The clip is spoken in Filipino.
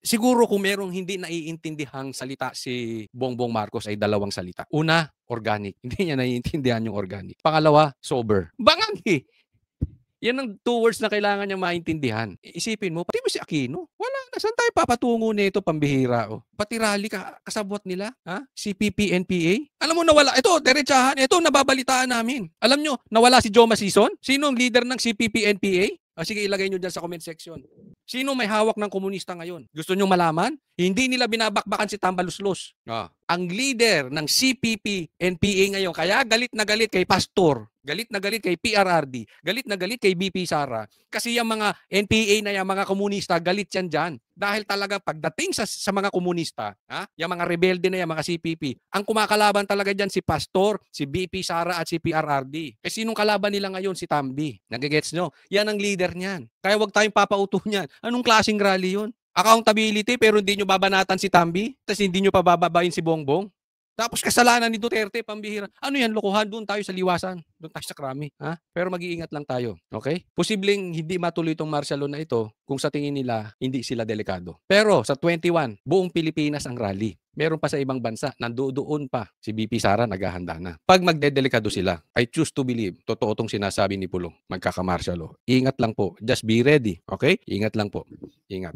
Siguro kung merong hindi naiintindihang salita si Bongbong Marcos ay dalawang salita. Una, organic. Hindi niya naiintindihan yung organic. Pangalawa, sober. Bangag eh. Yan ang 2 words na kailangan niya maintindihan. Isipin mo, pati mo si Aquino, wala na. Saan tayo papatungo nito, pambihira? Oh. Pati rally kasabwat nila, ha? CPP, NPA. Alam mo nawala, ito, derechahan, ito, nababalitaan namin. Alam nyo, nawala si Joma Sison? Sino ang leader ng CPP, NPA? Sige, ilagay nyo dyan sa comment section. Sino may hawak ng komunista ngayon? Gusto nyo malaman? Hindi nila binabakbakan si Tambaluslos. Ang leader ng CPP, NPA ngayon, kaya galit na galit kay Pastor, galit na galit kay PRRD, galit na galit kay BP Sara, kasi yung mga NPA na yung mga komunista, galit yan dyan. Dahil talaga pagdating sa mga komunista, yung mga rebelde na yung mga CPP, ang kumakalaban talaga dyan si Pastor, si BP Sara at si PRRD. Eh sinong kalaban nila ngayon? Si Tambi. Nagigets nyo? Yan ang leader niyan. Kaya wag tayong papauto niyan. Anong klaseng rally yun? Accountability pero hindi nyo babanatan si Tambi, tapos hindi nyo pabababain si Bongbong. Tapos kasalanan ni Duterte, pambihira. Ano yan, lokohan? Doon tayo sa liwasan. Doon tayo sa krami. Pero mag-iingat lang tayo. Okay? Posibleng hindi matuloy itong martial law na ito kung sa tingin nila hindi sila delikado. Pero sa 21, buong Pilipinas ang rally. Meron pa sa ibang bansa, nandoon pa si BP Sara, naghahanda na. Pag magdedelikado sila, I choose to believe, totoo itong sinasabi ni Pulong, magkaka-martial law. Ingat lang po. Just be ready. Okay? Ingat lang po. Ingat.